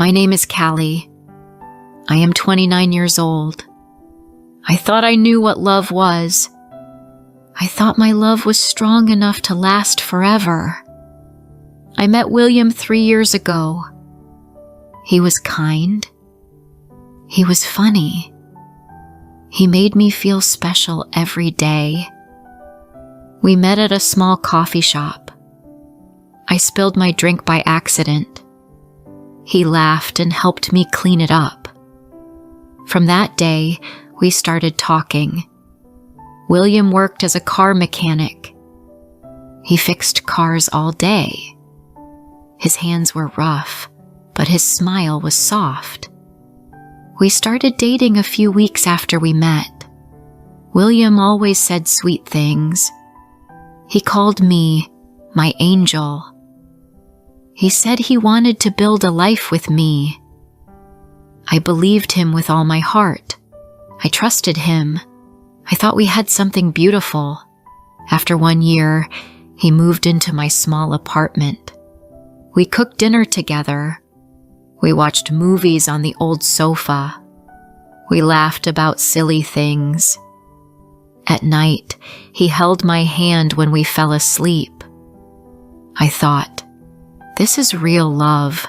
My name is Callie. I am 29 years old. I thought I knew what love was. I thought my love was strong enough to last forever. I met William 3 years ago. He was kind. He was funny. He made me feel special every day. We met at a small coffee shop. I spilled my drink by accident. He laughed and helped me clean it up. From that day, we started talking. William worked as a car mechanic. He fixed cars all day. His hands were rough, but his smile was soft. We started dating a few weeks after we met. William always said sweet things. He called me my angel. He said he wanted to build a life with me. I believed him with all my heart. I trusted him. I thought we had something beautiful. After 1 year, he moved into my small apartment. We cooked dinner together. We watched movies on the old sofa. We laughed about silly things. At night, he held my hand when we fell asleep. I thought, this is real love.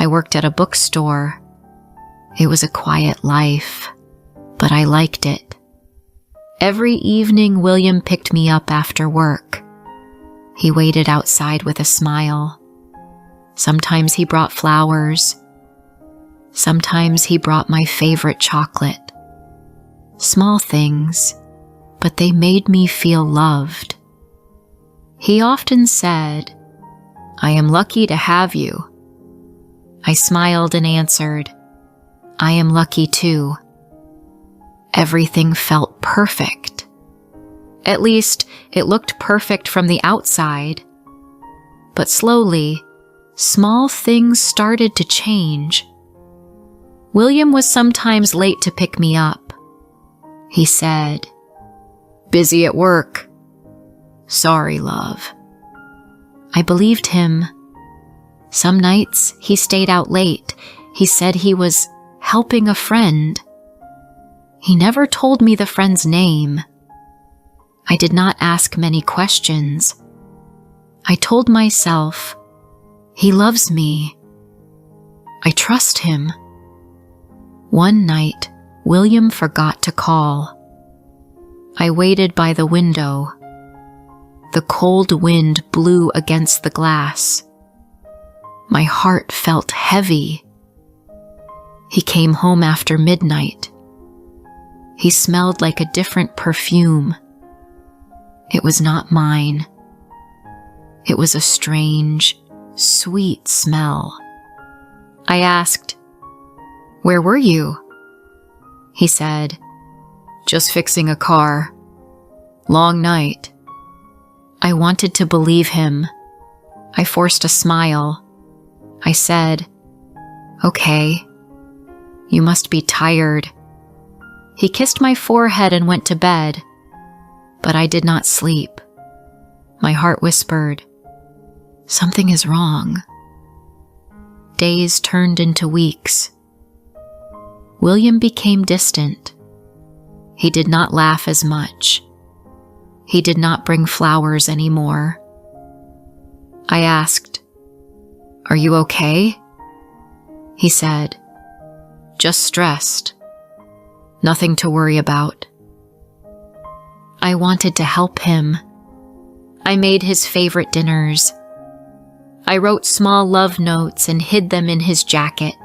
I worked at a bookstore. It was a quiet life, but I liked it. Every evening, William picked me up after work. He waited outside with a smile. Sometimes he brought flowers. Sometimes he brought my favorite chocolate. Small things, but they made me feel loved. He often said, "I am lucky to have you." I smiled and answered, "I am lucky too." Everything felt perfect. At least, it looked perfect from the outside. But slowly, small things started to change. William was sometimes late to pick me up. He said, "Busy at work." "Sorry, love." I believed him. Some nights, he stayed out late. He said he was helping a friend. He never told me the friend's name. I did not ask many questions. I told myself, he loves me. I trust him. One night, William forgot to call. I waited by the window. The cold wind blew against the glass. My heart felt heavy. He came home after midnight. He smelled like a different perfume. It was not mine. It was a strange, sweet smell. I asked, "Where were you?" He said, "Just fixing a car. Long night." I wanted to believe him. I forced a smile. I said, "Okay, you must be tired." He kissed my forehead and went to bed, but I did not sleep. My heart whispered, "Something is wrong." Days turned into weeks. William became distant. He did not laugh as much. He did not bring flowers anymore. I asked, "Are you okay?" He said, "Just stressed. Nothing to worry about." I wanted to help him. I made his favorite dinners. I wrote small love notes and hid them in his jacket.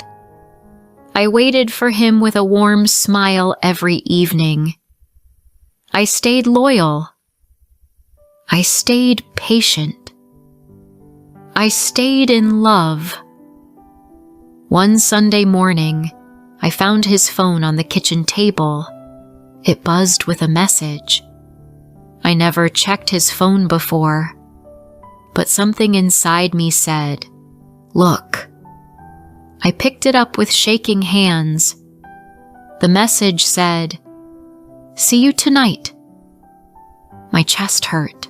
I waited for him with a warm smile every evening. I stayed loyal. I stayed patient. I stayed in love. One Sunday morning, I found his phone on the kitchen table. It buzzed with a message. I never checked his phone before, but something inside me said, "Look." I picked it up with shaking hands. The message said, "See you tonight." My chest hurt.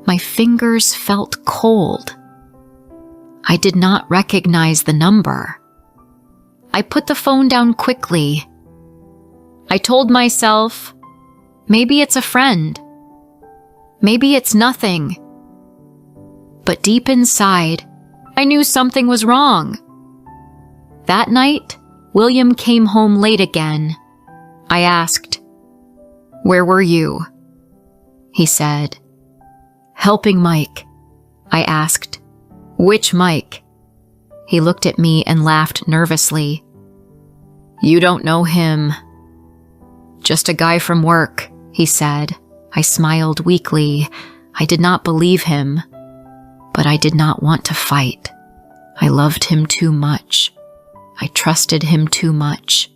My fingers felt cold. I did not recognize the number. I put the phone down quickly. I told myself, maybe it's a friend. Maybe it's nothing. But deep inside, I knew something was wrong. That night, William came home late again. I asked, "Where were you?" He said, "Helping Mike." I asked, "Which Mike?" He looked at me and laughed nervously. "You don't know him." "Just a guy from work," he said. I smiled weakly. I did not believe him, but I did not want to fight. I loved him too much. I trusted him too much.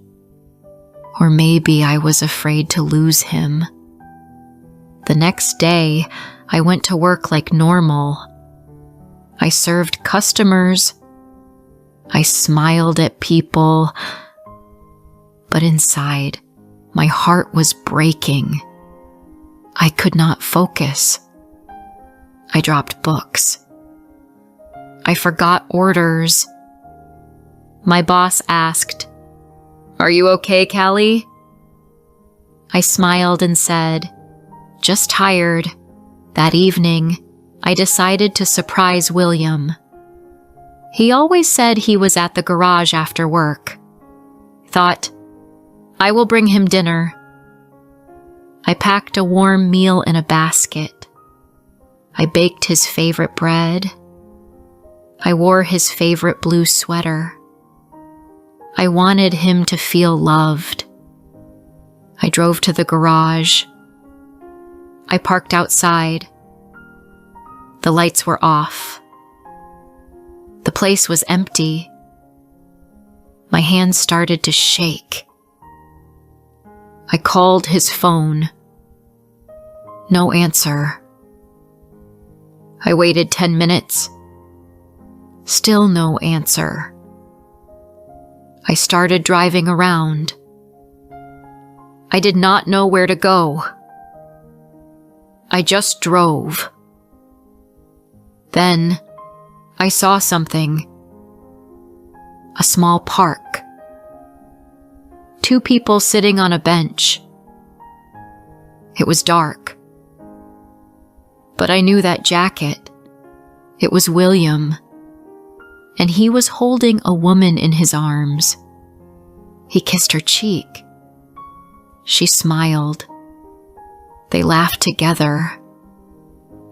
Or maybe I was afraid to lose him. The next day, I went to work like normal. I served customers. I smiled at people. But inside, my heart was breaking. I could not focus. I dropped books. I forgot orders. My boss asked, "Are you okay, Callie?" I smiled and said, "Just tired." That evening, I decided to surprise William. He always said he was at the garage after work. Thought, I will bring him dinner. I packed a warm meal in a basket. I baked his favorite bread. I wore his favorite blue sweater. I wanted him to feel loved. I drove to the garage. I parked outside. The lights were off. The place was empty. My hands started to shake. I called his phone. No answer. I waited 10 minutes. Still no answer. I started driving around. I did not know where to go. I just drove. Then I saw something. A small park. 2 people sitting on a bench. It was dark. But I knew that jacket. It was William. And he was holding a woman in his arms. He kissed her cheek. She smiled. They laughed together.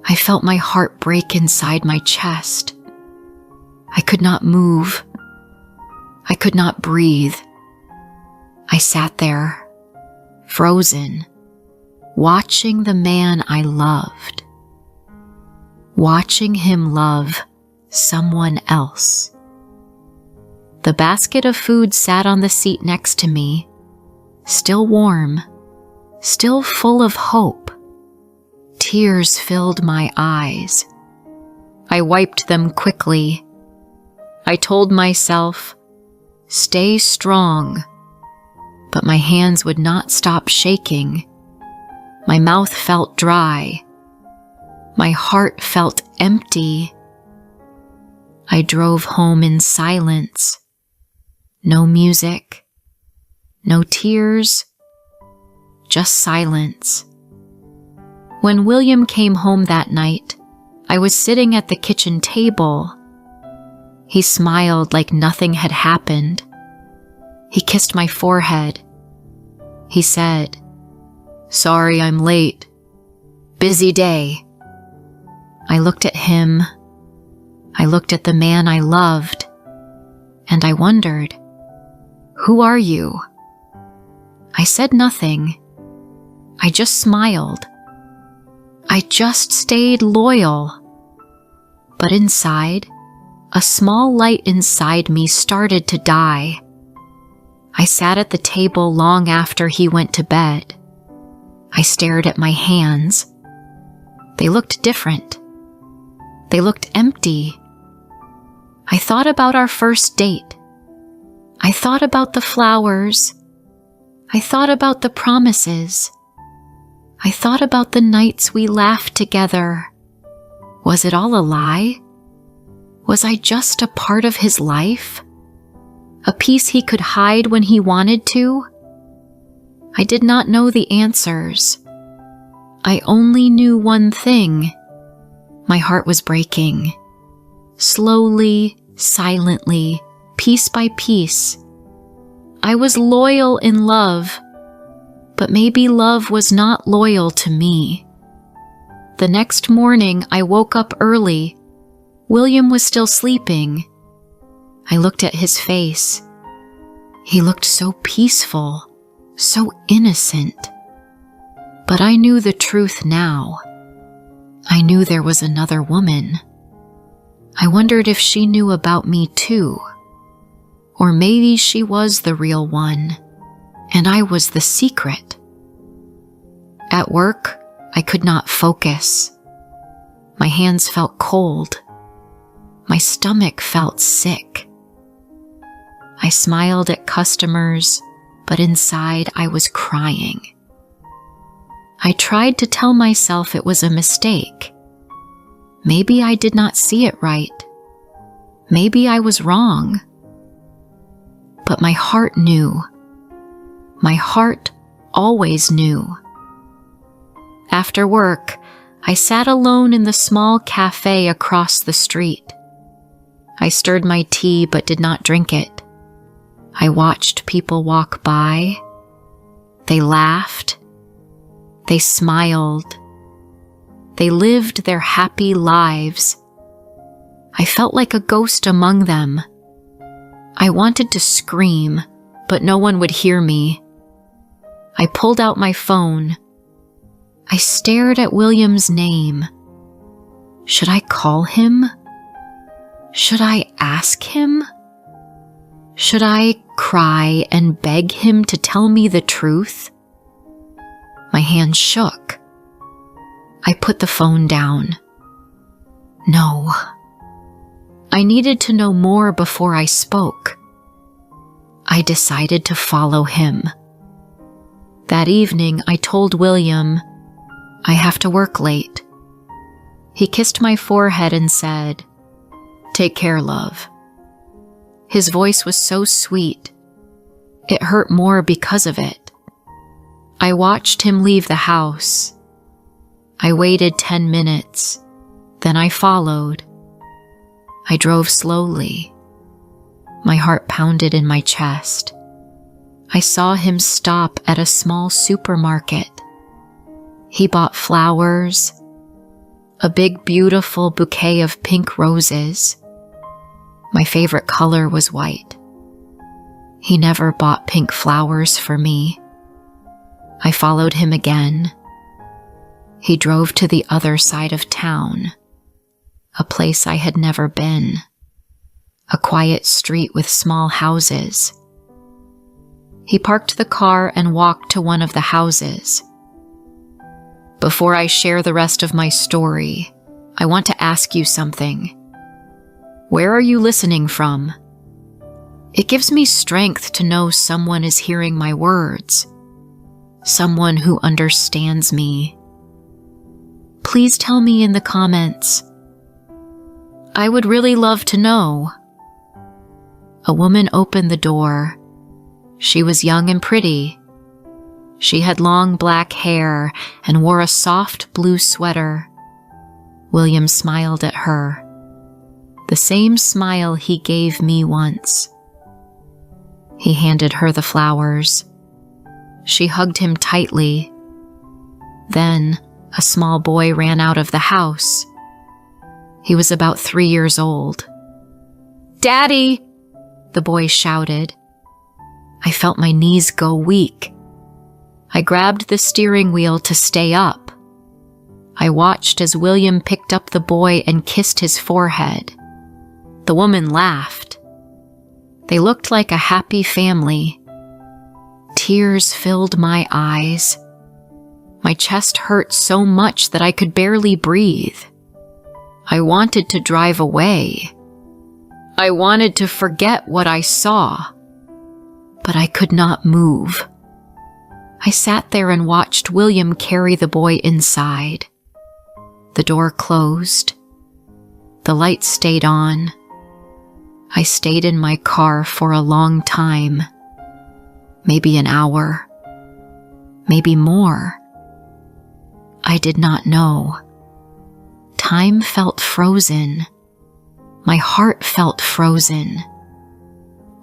I felt my heart break inside my chest. I could not move. I could not breathe. I sat there, frozen, watching the man I loved. Watching him love someone else. The basket of food sat on the seat next to me, still warm, still full of hope. Tears filled my eyes. I wiped them quickly. I told myself, stay strong. But my hands would not stop shaking. My mouth felt dry. My heart felt empty. I drove home in silence. No music. No tears. Just silence. When William came home that night, I was sitting at the kitchen table. He smiled like nothing had happened. He kissed my forehead. He said, "Sorry I'm late. Busy day." I looked at him. I looked at the man I loved. And I wondered, who are you? I said nothing. I just smiled. I just stayed loyal. But inside, a small light inside me started to die. I sat at the table long after he went to bed. I stared at my hands. They looked different. They looked empty. I thought about our first date. I thought about the flowers. I thought about the promises. I thought about the nights we laughed together. Was it all a lie? Was I just a part of his life? A piece he could hide when he wanted to? I did not know the answers. I only knew one thing. My heart was breaking. Slowly, silently, piece by piece. I was loyal in love, but maybe love was not loyal to me. The next morning, I woke up early. William was still sleeping. I looked at his face. He looked so peaceful, so innocent. But I knew the truth now. I knew there was another woman. I wondered if she knew about me too. Or maybe she was the real one, and I was the secret. At work, I could not focus. My hands felt cold. My stomach felt sick. I smiled at customers, but inside I was crying. I tried to tell myself it was a mistake. Maybe I did not see it right. Maybe I was wrong. But my heart knew. My heart always knew. After work, I sat alone in the small cafe across the street. I stirred my tea but did not drink it. I watched people walk by. They laughed. They smiled. They lived their happy lives. I felt like a ghost among them. I wanted to scream, but no one would hear me. I pulled out my phone. I stared at William's name. Should I call him? Should I ask him? Should I cry and beg him to tell me the truth? My hand shook. I put the phone down. No. I needed to know more before I spoke. I decided to follow him. That evening, I told William, I have to work late. He kissed my forehead and said, "Take care, love." His voice was so sweet. It hurt more because of it. I watched him leave the house. I waited 10 minutes. Then I followed. I drove slowly. My heart pounded in my chest. I saw him stop at a small supermarket. He bought flowers, a big beautiful bouquet of pink roses. My favorite color was white. He never bought pink flowers for me. I followed him again. He drove to the other side of town, a place I had never been, a quiet street with small houses. He parked the car and walked to one of the houses. Before I share the rest of my story, I want to ask you something. Where are you listening from? It gives me strength to know someone is hearing my words, someone who understands me. Please tell me in the comments. I would really love to know. A woman opened the door. She was young and pretty. She had long black hair and wore a soft blue sweater. William smiled at her. The same smile he gave me once. He handed her the flowers. She hugged him tightly. Then, a small boy ran out of the house. He was about 3 years old. "Daddy!" the boy shouted. I felt my knees go weak. I grabbed the steering wheel to stay up. I watched as William picked up the boy and kissed his forehead. The woman laughed. They looked like a happy family. Tears filled my eyes. My chest hurt so much that I could barely breathe. I wanted to drive away. I wanted to forget what I saw, but I could not move. I sat there and watched William carry the boy inside. The door closed. The lights stayed on. I stayed in my car for a long time. Maybe an hour. Maybe more. I did not know. Time felt frozen. My heart felt frozen.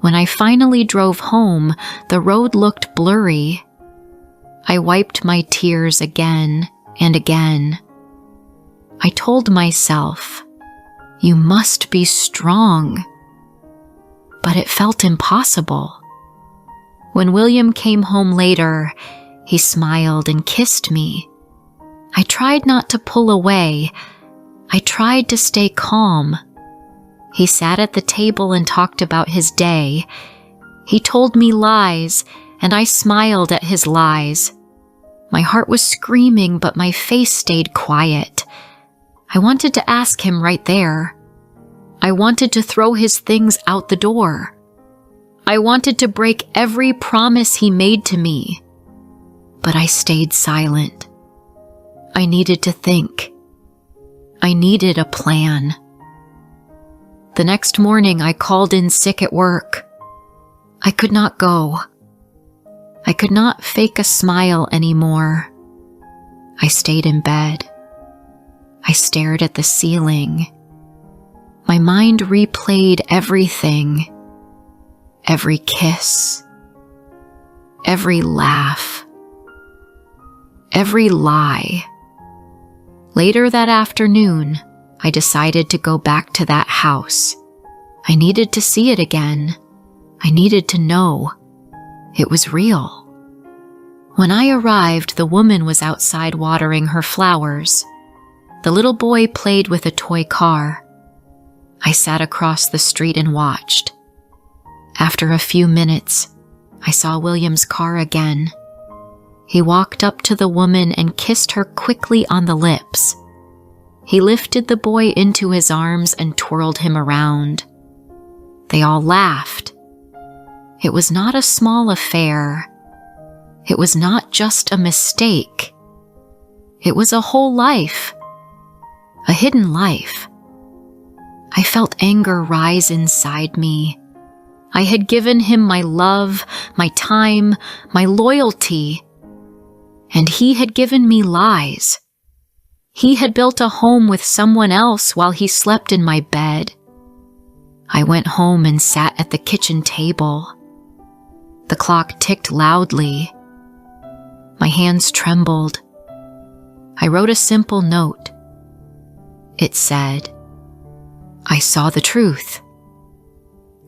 When I finally drove home, the road looked blurry. I wiped my tears again and again. I told myself, "You must be strong." But it felt impossible. When William came home later, he smiled and kissed me. I tried not to pull away. I tried to stay calm. He sat at the table and talked about his day. He told me lies, and I smiled at his lies. My heart was screaming, but my face stayed quiet. I wanted to ask him right there. I wanted to throw his things out the door. I wanted to break every promise he made to me. But I stayed silent. I needed to think. I needed a plan. The next morning, I called in sick at work. I could not go. I could not fake a smile anymore. I stayed in bed. I stared at the ceiling. My mind replayed everything. Every kiss. Every laugh. Every lie. Later that afternoon, I decided to go back to that house. I needed to see it again. I needed to know. It was real. When I arrived, the woman was outside watering her flowers. The little boy played with a toy car. I sat across the street and watched. After a few minutes, I saw William's car again. He walked up to the woman and kissed her quickly on the lips. He lifted the boy into his arms and twirled him around. They all laughed. It was not a small affair. It was not just a mistake. It was a whole life. A hidden life. I felt anger rise inside me. I had given him my love, my time, my loyalty. And he had given me lies. He had built a home with someone else while he slept in my bed. I went home and sat at the kitchen table. The clock ticked loudly. My hands trembled. I wrote a simple note. It said, "I saw the truth.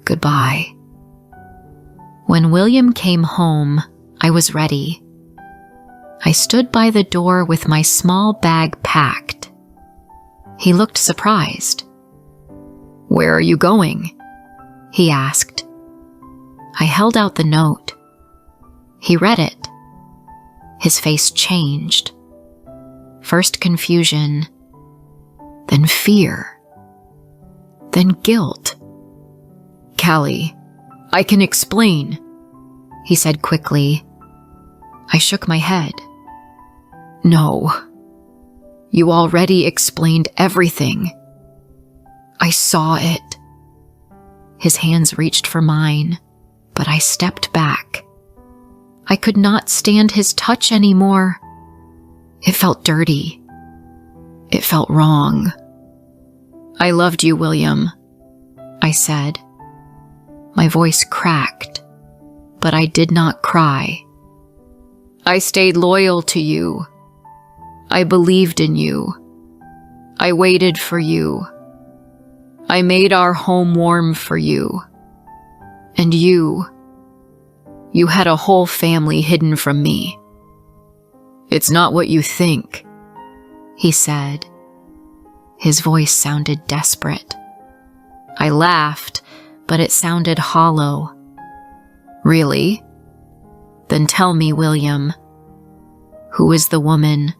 Goodbye." When William came home, I was ready. I stood by the door with my small bag packed. He looked surprised. "Where are you going?" he asked. I held out the note. He read it. His face changed. First confusion, then fear, then guilt. "Callie, I can explain," he said quickly. I shook my head. "No. You already explained everything. I saw it." His hands reached for mine, but I stepped back. I could not stand his touch anymore. It felt dirty. It felt wrong. "I loved you, William," I said. My voice cracked, but I did not cry. "I stayed loyal to you. I believed in you. I waited for you. I made our home warm for you. And you had a whole family hidden from me." "It's not what you think," he said. His voice sounded desperate. I laughed, but it sounded hollow. "Really? Then tell me, William, who is the woman?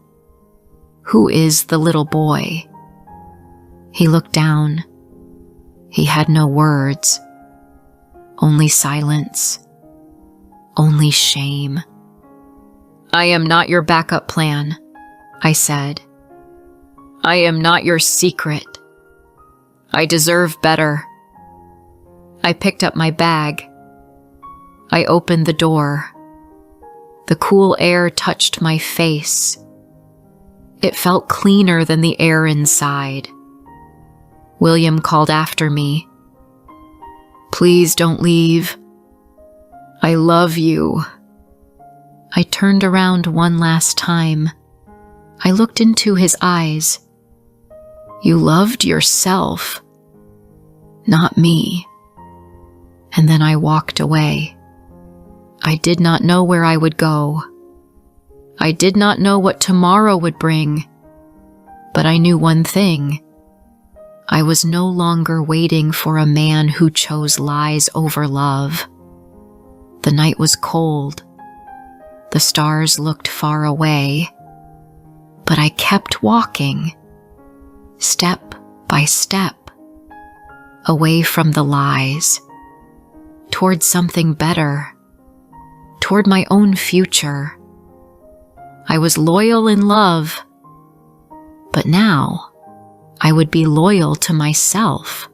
Who is the little boy?" He looked down. He had no words. Only silence. Only shame. "I am not your backup plan," I said. "I am not your secret. I deserve better. I picked up my bag. I opened the door. The cool air touched my face. It felt cleaner than the air inside. William called after me. "Please don't leave. I love you." I turned around one last time. I looked into his eyes. "You loved yourself, not me." And then I walked away. I did not know where I would go. I did not know what tomorrow would bring. But I knew one thing. I was no longer waiting for a man who chose lies over love. The night was cold. The stars looked far away. But I kept walking, step by step, away from the lies, toward something better, toward my own future. I was loyal in love, but now I would be loyal to myself.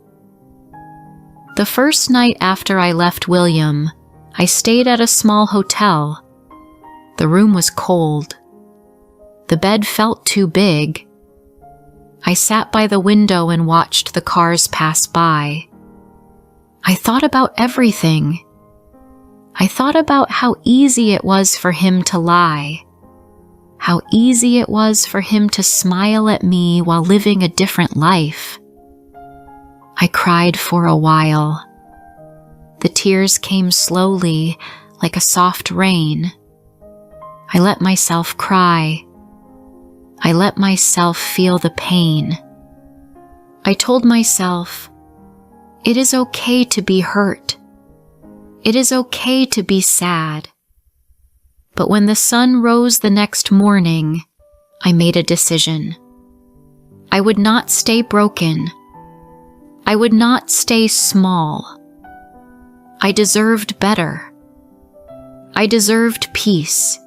The first night after I left William, I stayed at a small hotel. The room was cold. The bed felt too big. I sat by the window and watched the cars pass by. I thought about everything. I thought about how easy it was for him to lie, how easy it was for him to smile at me while living a different life. I cried for a while. The tears came slowly, like a soft rain. I let myself cry. I let myself feel the pain. I told myself, it is okay to be hurt. It is okay to be sad. But when the sun rose the next morning, I made a decision. I would not stay broken. I would not stay small. I deserved better. I deserved peace.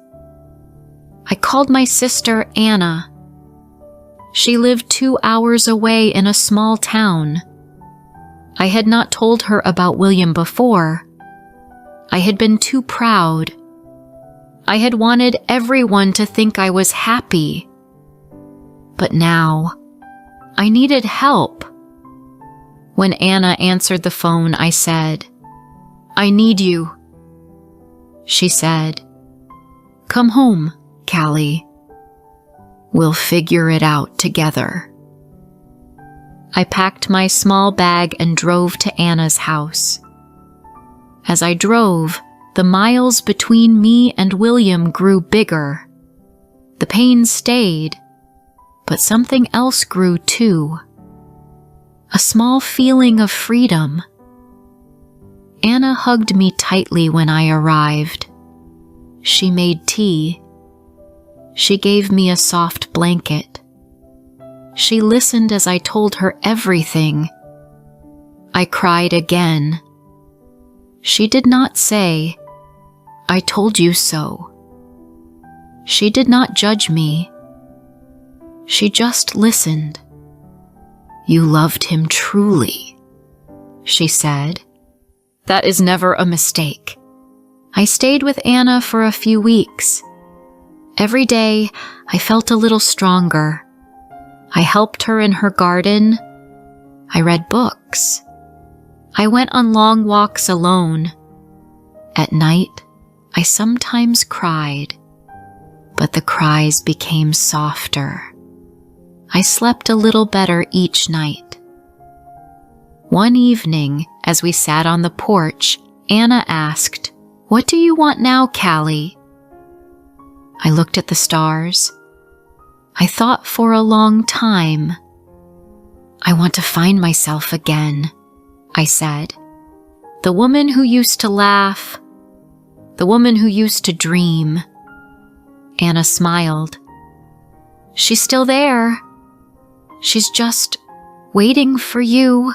I called my sister Anna. She lived 2 hours away in a small town. I had not told her about William before. I had been too proud. I had wanted everyone to think I was happy. But now, I needed help. When Anna answered the phone, I said, "I need you." She said, "Come home, Callie. We'll figure it out together." I packed my small bag and drove to Anna's house. As I drove, the miles between me and William grew bigger. The pain stayed, but something else grew too. A small feeling of freedom. Anna hugged me tightly when I arrived. She made tea. She gave me a soft blanket. She listened as I told her everything. I cried again. She did not say, "I told you so." She did not judge me. She just listened. "You loved him truly," she said. "That is never a mistake." I stayed with Anna for a few weeks. Every day, I felt a little stronger. I helped her in her garden. I read books. I went on long walks alone. At night, I sometimes cried, but the cries became softer. I slept a little better each night. One evening, as we sat on the porch, Anna asked, "What do you want now, Callie?" I looked at the stars. I thought for a long time. "I want to find myself again," I said. "The woman who used to laugh, the woman who used to dream." Anna smiled. "She's still there. She's just waiting for you."